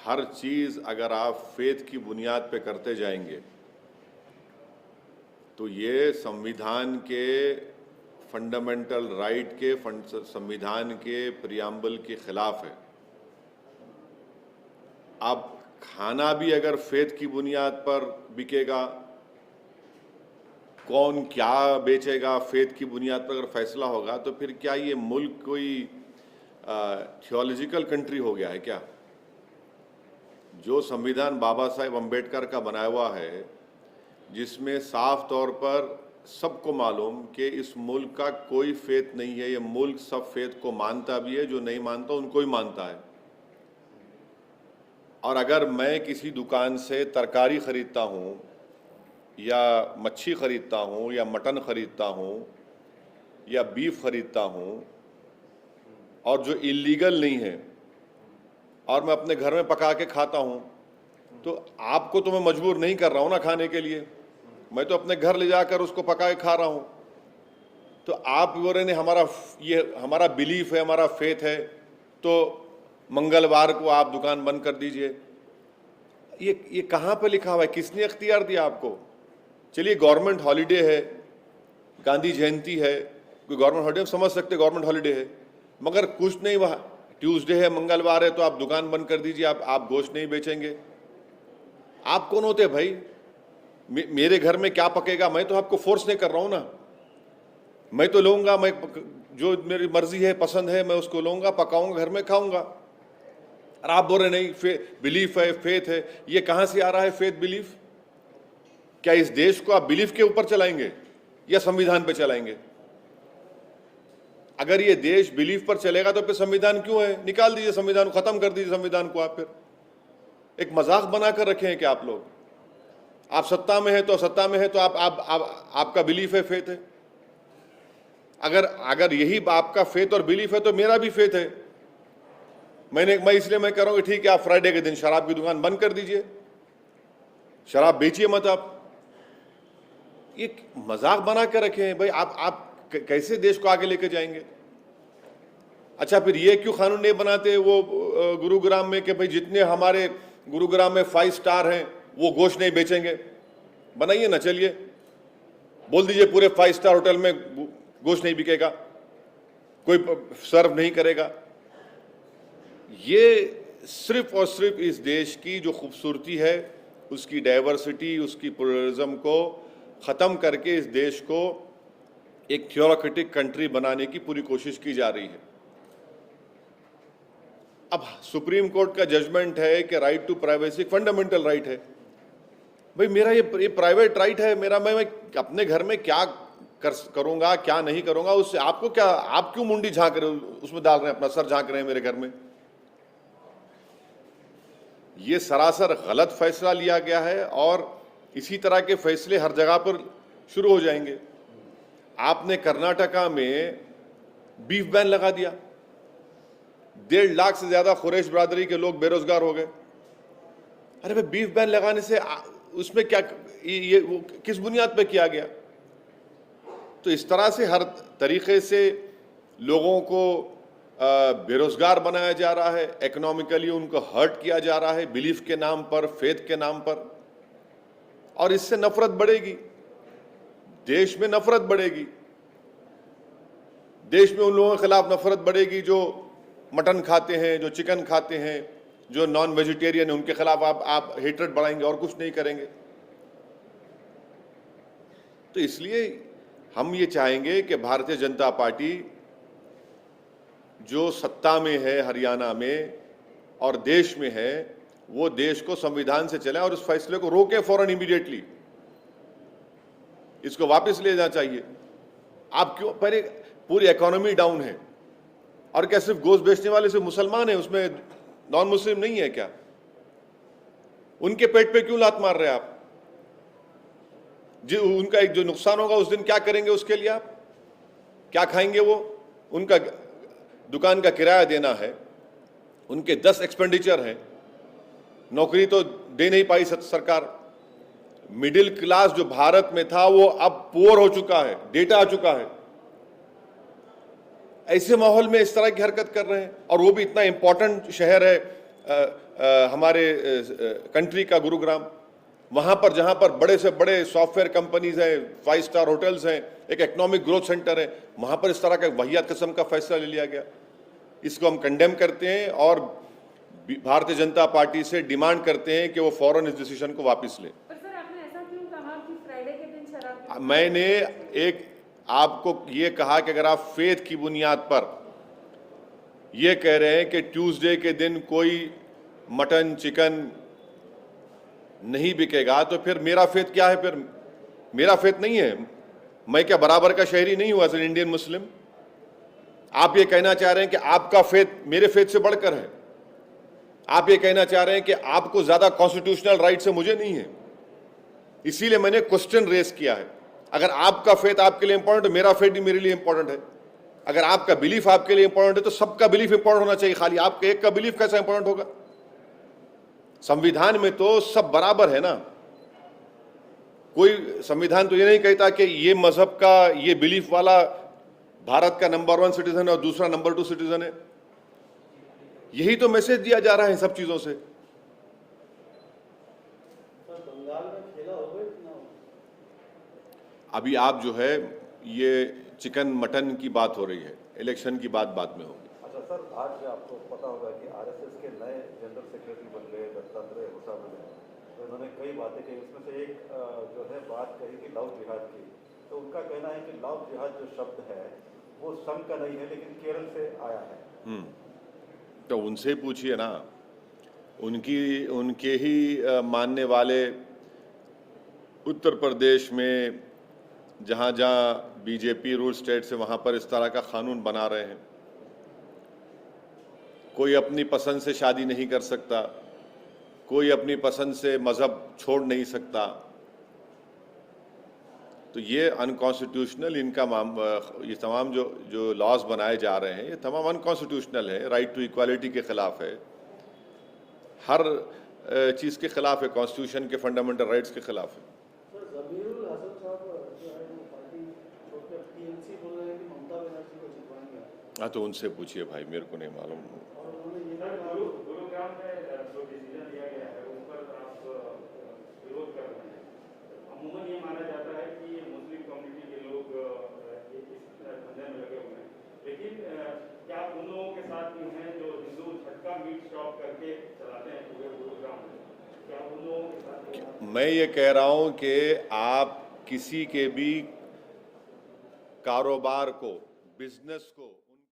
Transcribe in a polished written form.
हर चीज़ अगर आप फेथ की बुनियाद पे करते जाएंगे तो ये संविधान के फंडामेंटल राइट के संविधान के प्रियम्बल के खिलाफ है। अब खाना भी अगर फेथ की बुनियाद पर बिकेगा, कौन क्या बेचेगा फेथ की बुनियाद पर अगर फैसला होगा, तो फिर क्या ये मुल्क कोई थियोलॉजिकल कंट्री हो गया है क्या? जो संविधान बाबा साहेब अम्बेडकर का बनाया हुआ है, जिसमें साफ तौर पर सबको मालूम कि इस मुल्क का कोई फेथ नहीं है, ये मुल्क सब फेथ को मानता भी है, जो नहीं मानता उनको ही मानता है। और अगर मैं किसी दुकान से तरकारी ख़रीदता हूँ या मच्छी ख़रीदता हूँ या मटन ख़रीदता हूँ या बीफ ख़रीदता हूँ और जो इलीगल नहीं है और मैं अपने घर में पका के खाता हूँ, तो आपको तो मैं मजबूर नहीं कर रहा हूँ ना खाने के लिए, मैं तो अपने घर ले जाकर उसको पका के खा रहा हूँ। तो आप बोल रहे हैं ये हमारा बिलीफ है, हमारा फेथ है, तो मंगलवार को आप दुकान बंद कर दीजिए। ये कहाँ पे लिखा हुआ है? किसने इख्तियार दिया आपको? चलिए गवर्नमेंट हॉलीडे है, गांधी जयंती है, कोई गवर्नमेंट हॉलीडे समझ सकते, गवर्नमेंट हॉलीडे है, मगर कुछ नहीं, वहाँ ट्यूसडे है, मंगलवार है, तो आप दुकान बंद कर दीजिए, आप गोश्त नहीं बेचेंगे। आप कौन होते भाई? मेरे घर में क्या पकेगा मैं तो आपको फोर्स नहीं कर रहा हूँ ना, मैं तो लूँगा, मैं जो मेरी मर्जी है, पसंद है, मैं उसको लूँगा, पकाऊँगा, घर में खाऊँगा। और आप बोल रहे नहीं बिलीफ है, फेथ है। ये कहाँ से आ रहा है फेथ बिलीफ? क्या इस देश को आप बिलीफ के ऊपर चलाएंगे या संविधान पे चलाएंगे? अगर ये देश बिलीफ पर चलेगा तो फिर संविधान क्यों है? निकाल दीजिए संविधान, खत्म कर दीजिए संविधान को। आप फिर एक मजाक बनाकर रखे हैं कि आप लोग, आप सत्ता में है तो आपका बिलीफ है, फेथ है। अगर यही आपका फेथ और बिलीफ है तो मेरा भी फेथ है। मैं इसलिए मैं कह रहा हूं कि ठीक है, आप फ्राइडे के दिन शराब की दुकान बंद कर दीजिए, शराब बेचिए मत आप। ये मजाक बना कर रखे हैं भाई। आप कैसे देश को आगे लेके जाएंगे? अच्छा, फिर ये क्यों कानून नहीं बनाते वो गुरुग्राम में कि भाई जितने हमारे गुरुग्राम में 5 स्टार हैं वो गोश्त नहीं बेचेंगे? बनाइए ना, चलिए बोल दीजिए पूरे 5 स्टार होटल में गोश्त नहीं बिकेगा, कोई सर्व नहीं करेगा। ये सिर्फ और सिर्फ इस देश की जो खूबसूरती है, उसकी डाइवर्सिटी, उसकी प्लुरलिज्म को ख़त्म करके इस देश को एक थियोक्रेटिक कंट्री बनाने की पूरी कोशिश की जा रही है। अब सुप्रीम कोर्ट का जजमेंट है कि right to privacy fundamental right है। भाई मेरा ये प्राइवेट राइट है मेरा, मैं अपने घर में क्या करूंगा क्या नहीं करूंगा, उससे आपको क्या? आप क्यों मुंडी झांक रहे हो, उसमें डाल रहे हैं, अपना सर झांक रहे हैं मेरे घर में? ये सरासर गलत फैसला लिया गया है और इसी तरह के फैसले हर जगह पर शुरू हो जाएंगे। आपने कर्नाटका में बीफ बैन लगा दिया, 1.5 लाख से ज्यादा कुरैश बरादरी के लोग बेरोजगार हो गए। अरे भाई, बीफ बैन लगाने से उसमें क्या, ये वो किस बुनियाद पे किया गया? तो इस तरह से हर तरीके से लोगों को बेरोजगार बनाया जा रहा है, इकोनॉमिकली उनको हर्ट किया जा रहा है बिलीफ के नाम पर, फेथ के नाम पर, और इससे नफरत बढ़ेगी, देश में नफरत बढ़ेगी, देश में उन लोगों के खिलाफ नफरत बढ़ेगी जो मटन खाते हैं, जो चिकन खाते हैं, जो नॉन वेजिटेरियन है, उनके खिलाफ आप हेट्रेड बढ़ाएंगे और कुछ नहीं करेंगे। तो इसलिए हम ये चाहेंगे कि भारतीय जनता पार्टी जो सत्ता में है हरियाणा में और देश में है, वो देश को संविधान से चले और उस फैसले को रोके फौरन, इमीडिएटली इसको वापस ले जाना चाहिए। आप क्यों? पहले पूरी इकोनॉमी डाउन है, और क्या सिर्फ गोश्त बेचने वाले सिर्फ मुसलमान है, उसमें नॉन मुस्लिम नहीं है क्या? उनके पेट पे क्यों लात मार रहे हैं आप? जो उनका एक जो नुकसान होगा उस दिन क्या करेंगे? उसके लिए आप क्या खाएंगे? वो उनका दुकान का किराया देना है, उनके 10 एक्सपेंडिचर हैं, नौकरी तो दे नहीं पाई सरकार। मिडिल क्लास जो भारत में था वो अब पुअर हो चुका है, डेटा आ चुका है। ऐसे माहौल में इस तरह की हरकत कर रहे हैं, और वो भी इतना इंपॉर्टेंट शहर है हमारे कंट्री का गुरुग्राम, वहाँ पर जहाँ पर बड़े से बड़े सॉफ्टवेयर कंपनीज हैं, 5 स्टार होटल्स हैं, एक इकोनॉमिक ग्रोथ सेंटर है, वहाँ पर इस तरह का वाहियात किस्म का फैसला ले लिया गया। इसको हम कंडेम करते हैं और भारतीय जनता पार्टी से डिमांड करते हैं कि वो फौरन इस डिसीजन को वापस ले। पर सर आपने ऐसा क्यों कहा कि फ्राइडे के दिन शराब? मैंने एक आपको ये कहा कि अगर आप फेथ की बुनियाद पर ये कह रहे हैं कि ट्यूसडे के दिन कोई मटन चिकन नहीं बिकेगा, तो फिर मेरा फेथ क्या है? फिर मेरा फेथ नहीं है। मैं क्या बराबर का शहरी नहीं हुआ एज एन इंडियन मुस्लिम? आप ये कहना चाह रहे हैं कि आपका फेथ मेरे फेथ से बढ़कर है। आप ये कहना चाह रहे हैं कि आपको ज्यादा कॉन्स्टिट्यूशनल राइट से मुझे नहीं है। इसीलिए मैंने क्वेश्चन रेस किया है। अगर आपका फेथ आपके लिए इंपॉर्टेंट है, मेरा फेथ भी मेरे लिए इंपॉर्टेंट है। अगर आपका बिलीफ आपके लिए इंपॉर्टेंट है तो सबका बिलीफ इंपॉर्टेंट होना चाहिए। खाली आपके एक का बिलीफ कैसा इंपॉर्टेंट होगा? संविधान में तो सब बराबर है ना। कोई संविधान तो ये नहीं कहता कि ये मजहब का ये बिलीफ वाला भारत का नंबर 1 सिटीजन है और दूसरा नंबर 2 सिटीजन है। यही तो मैसेज दिया जा रहा है इन सब चीजों से। अभी आप जो है ये चिकन मटन की बात हो रही है, इलेक्शन की बात बाद में होगी। अच्छा सर, आज आपको पता होगा कि आरएसएस के नए जनरल सेक्रेटरी बन गए दत्तात्रेय होसाबले। तो उन्होंने कई बातें कही, उसमें से एक जो है बात कही कि लव जिहाद की। तो उनका कहना है कि लव जिहाद जो शब्द है वो संघ का नहीं है लेकिन केरल से आया है। तो उनसे पूछिए ना, उनके ही मानने वाले उत्तर प्रदेश में जहाँ जहाँ बीजेपी रूल स्टेट से वहाँ पर इस तरह का कानून बना रहे हैं। कोई अपनी पसंद से शादी नहीं कर सकता, कोई अपनी पसंद से मजहब छोड़ नहीं सकता। तो ये अनकॉन्स्टिट्यूशनल ये तमाम जो लॉज बनाए जा रहे हैं ये तमाम अनकॉन्स्टिट्यूशनल है, राइट टू इक्वालिटी के खिलाफ है, हर चीज़ के खिलाफ है, कॉन्स्टिट्यूशन के फंडामेंटल राइट्स के खिलाफ है। हाँ तो उनसे पूछिए भाई, मेरे को नहीं मालूम। गुरुग्राम में जो डिसीजन लिया गया है उस पर आप विरोध कर रहे हैं। अमूमन ये माना जाता है कि ये मुस्लिम कम्युनिटी के लोग इस धंधे में लगे हुए हैं, लेकिन क्या उन लोगों के साथ भी हैं जो हिंदू झटका मीट शॉप करके चलाते हैं पूरे गुरुग्राम में? क्या उन लोगों के साथ? मैं ये कह रहा हूँ कि आप किसी के भी कारोबार को, बिजनेस को